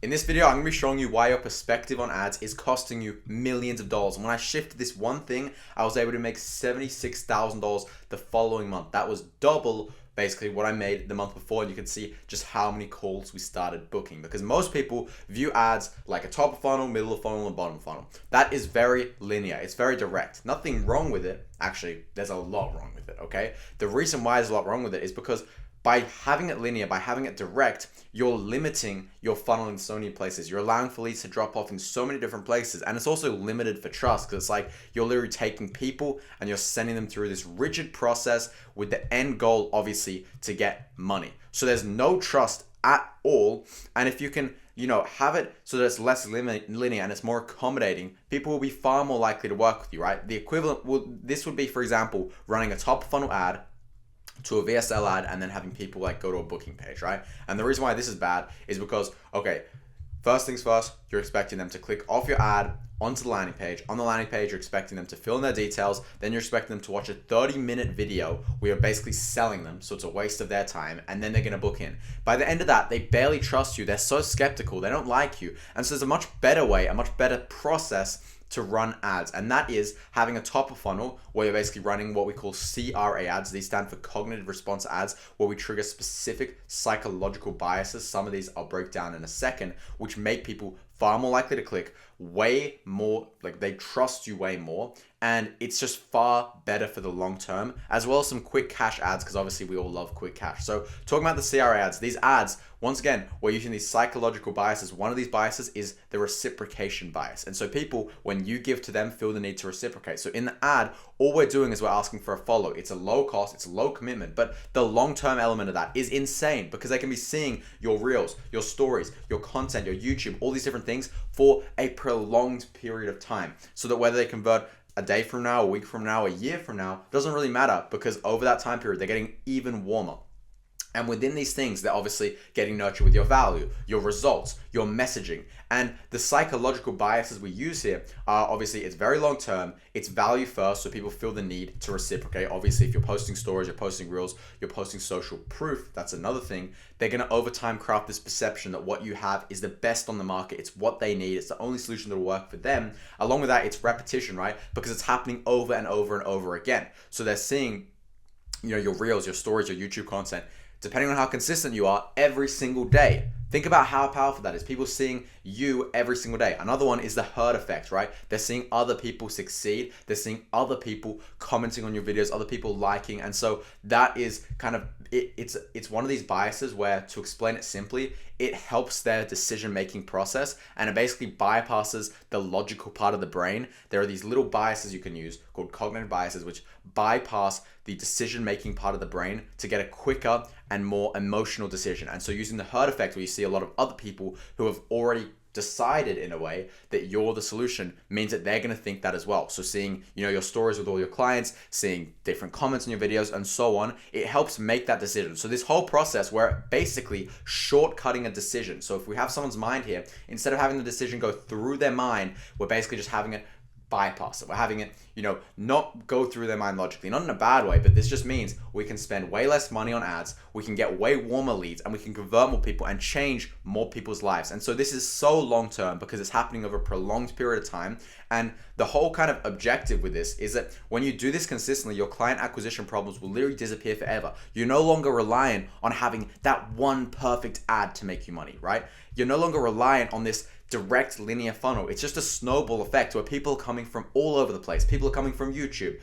In this video, I'm going to be showing you why your perspective on ads is costing you millions of dollars. And when I shifted this one thing, I was able to make $76,000 the following month. That was double basically what I made the month before, and you can see just how many calls we started booking, because most people view ads like a top of funnel, middle of funnel, and bottom of funnel. That is very linear. It's very direct. Nothing wrong with it. Actually, there's a lot wrong with it, okay? The reason why there's a lot wrong with it is because by having it linear, by having it direct, you're limiting your funnel in so many places. You're allowing for leads to drop off in so many different places. And it's also limited for trust, because it's like you're literally taking people and you're sending them through this rigid process with the end goal, obviously, to get money. So there's no trust at all. And if you can, have it so that it's less linear and it's more accommodating, people will be far more likely to work with you, right? The equivalent, this would be, for example, running a top funnel ad to a VSL ad and then having people go to a booking page, right? And the reason why this is bad is because, okay, first things first, you're expecting them to click off your ad onto the landing page. On the landing page, you're expecting them to fill in their details. Then you're expecting them to watch a 30-minute video where you're basically selling them, so it's a waste of their time, and then they're gonna book in. By the end of that, they barely trust you. They're so skeptical. They don't like you. And so there's a much better way, a much better process to run ads, and that is having a top of funnel where you're basically running what we call CRA ads. These stand for cognitive response ads, where we trigger specific psychological biases. Some of these I'll break down in a second, which make people far more likely to click, way more, they trust you way more, and it's just far better for the long term, as well as some quick cash ads, because obviously we all love quick cash. So talking about the CRA ads, these ads, once again, we're using these psychological biases. One of these biases is the reciprocation bias. And so people, when you give to them, feel the need to reciprocate. So in the ad, all we're doing is we're asking for a follow. It's a low cost, it's a low commitment, but the long-term element of that is insane, because they can be seeing your reels, your stories, your content, your YouTube, all these different things for a prolonged period of time, so that whether they convert a day from now, a week from now, a year from now, doesn't really matter, because over that time period, they're getting even warmer. And within these things, they're obviously getting nurtured with your value, your results, your messaging. And the psychological biases we use here are, obviously, it's very long term, it's value first, so people feel the need to reciprocate. Obviously, if you're posting stories, you're posting reels, you're posting social proof, that's another thing. They're gonna over time craft this perception that what you have is the best on the market, it's what they need, it's the only solution that will work for them. Along with that, it's repetition, right? Because it's happening over and over and over again. So they're seeing, your reels, your stories, your YouTube content, depending on how consistent you are, every single day. Think about how powerful that is. People seeing you every single day. Another one is the herd effect, right? They're seeing other people succeed. They're seeing other people commenting on your videos, other people liking. And so that is kind of, it's one of these biases where, to explain it simply, it helps their decision-making process, and it basically bypasses the logical part of the brain. There are these little biases you can use called cognitive biases, which bypass the decision-making part of the brain to get a quicker and more emotional decision. And so using the herd effect, where you see a lot of other people who have already decided in a way that you're the solution, means that they're going to think that as well. So seeing, your stories with all your clients, seeing different comments on your videos and so on, it helps make that decision. So this whole process, we're basically shortcutting a decision. So if we have someone's mind here, instead of having the decision go through their mind, we're basically just having it bypass it. We're having it, not go through their mind logically, not in a bad way, but this just means we can spend way less money on ads, we can get way warmer leads, and we can convert more people and change more people's lives. And so this is so long term, because it's happening over a prolonged period of time. And the whole kind of objective with this is that when you do this consistently, your client acquisition problems will literally disappear forever. You're no longer reliant on having that one perfect ad to make you money, right? You're no longer reliant on this direct linear funnel. It's just a snowball effect where people are coming from all over the place. People are coming from YouTube,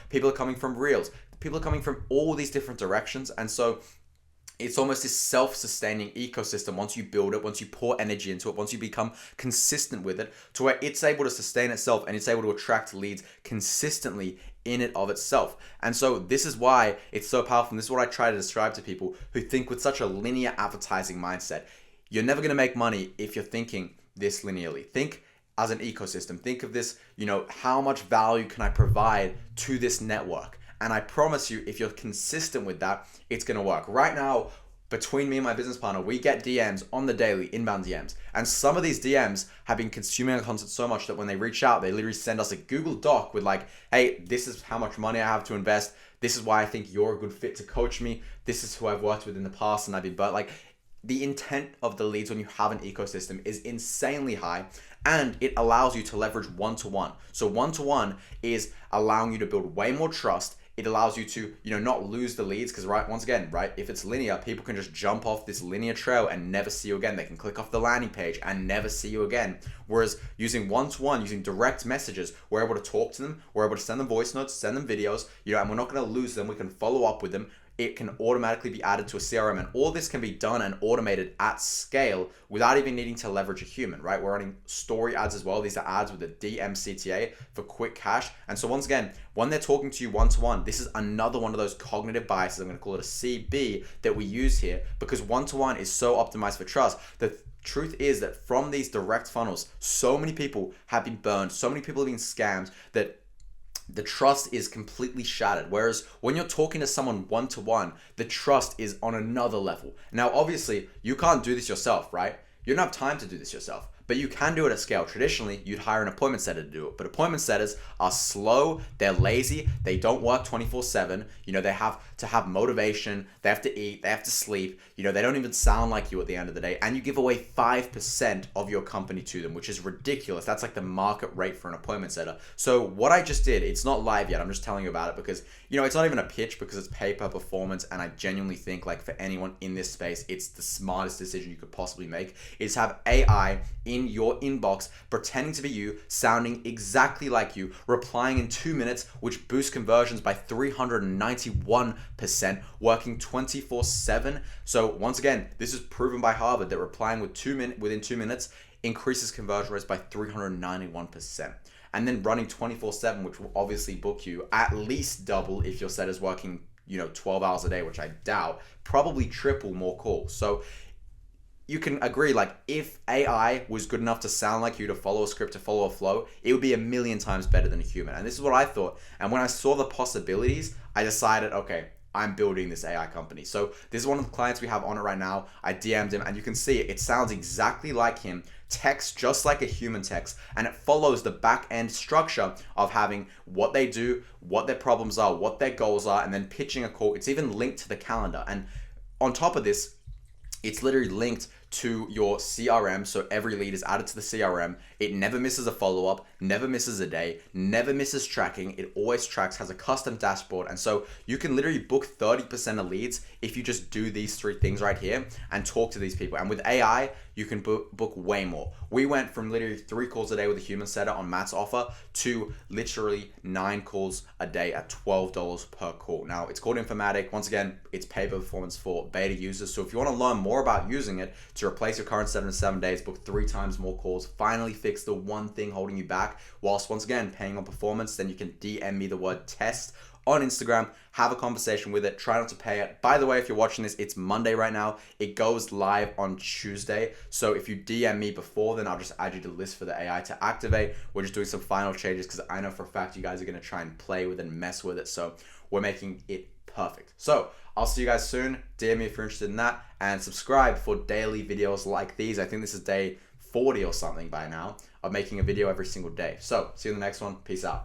people are coming from Reels, people are coming from all these different directions. And so it's almost this self-sustaining ecosystem once you build it, once you pour energy into it, once you become consistent with it, to where it's able to sustain itself and it's able to attract leads consistently in it of itself. And so this is why it's so powerful. And this is what I try to describe to people who think with such a linear advertising mindset. You're never going to make money if you're thinking this linearly. Think as an ecosystem. Think of this, how much value can I provide to this network? And I promise you, if you're consistent with that, it's going to work. Right now, between me and my business partner, we get DMs on the daily, inbound DMs. And some of these DMs have been consuming our content so much that when they reach out, they literally send us a Google Doc with hey, this is how much money I have to invest. This is why I think you're a good fit to coach me. This is who I've worked with in the past and I've been, but the intent of the leads when you have an ecosystem is insanely high, and it allows you to leverage one-to-one. So one-to-one is allowing you to build way more trust. It allows you to, not lose the leads because, right, once again, right, if it's linear, people can just jump off this linear trail and never see you again. They can click off the landing page and never see you again. Whereas using one-to-one, using direct messages, we're able to talk to them, we're able to send them voice notes, send them videos, and we're not going to lose them. We can follow up with them. It can automatically be added to a CRM, and all this can be done and automated at scale without even needing to leverage a human, right? We're running story ads as well. These are ads with a DMCTA for quick cash. And so once again, when they're talking to you one-to-one, this is another one of those cognitive biases, I'm going to call it a CB, that we use here, because one-to-one is so optimized for trust. The truth is that from these direct funnels, so many people have been burned, so many people have been scammed, that the trust is completely shattered. Whereas when you're talking to someone one-to-one, the trust is on another level. Now, obviously, you can't do this yourself, right? You don't have time to do this yourself, but you can do it at scale. Traditionally, you'd hire an appointment setter to do it, but appointment setters are slow, they're lazy, they don't work 24/7. They have to have motivation, they have to eat, they have to sleep. They don't even sound like you at the end of the day, and you give away 5% of your company to them, which is ridiculous. That's like the market rate for an appointment setter. So what I just did, it's not live yet, I'm just telling you about it because, it's not even a pitch because it's pay per performance, and I genuinely think, like, for anyone in this space, it's the smartest decision you could possibly make, is have AI in your inbox pretending to be you, sounding exactly like you, replying in 2 minutes, which boosts conversions by 391%, working 24/7. So once again, this is proven by Harvard that replying within 2 minutes increases conversion rates by 391%. And then running 24/7, which will obviously book you at least double if your set is working 12 hours a day, which I doubt, probably triple more calls. So you can agree, like, if AI was good enough to sound like you, to follow a script, to follow a flow, it would be a million times better than a human. And this is what I thought. And when I saw the possibilities, I decided, okay, I'm building this AI company. So this is one of the clients we have on it right now. I DM'd him, and you can see it sounds exactly like him, text just like a human text, and it follows the back end structure of having what they do, what their problems are, what their goals are, and then pitching a call. It's even linked to the calendar. And on top of this, it's literally linked to your CRM, so every lead is added to the CRM. It never misses a follow-up, never misses a day, never misses tracking. It always tracks, has a custom dashboard, and so you can literally book 30% of leads if you just do these 3 things right here and talk to these people. And with AI, you can book way more. We went from literally 3 calls a day with a human setter on Matt's offer to literally 9 calls a day at $12 per call. Now, it's called Informatic. Once again, it's pay per performance for beta users. So if you want to learn more about using it to replace your current 7 to 7 days, book 3 times more calls, finally fix the one thing holding you back, whilst once again paying on performance, then you can DM me the word test on Instagram, have a conversation with it, try not to pay it. By the way, if you're watching this, it's Monday right now. It goes live on Tuesday. So if you DM me before, then I'll just add you to the list for the AI to activate. We're just doing some final changes because I know for a fact you guys are going to try and play with it and mess with it. So we're making it perfect. So I'll see you guys soon. DM me if you're interested in that, and subscribe for daily videos like these. I think this is day 40 or something by now of making a video every single day. So see you in the next one. Peace out.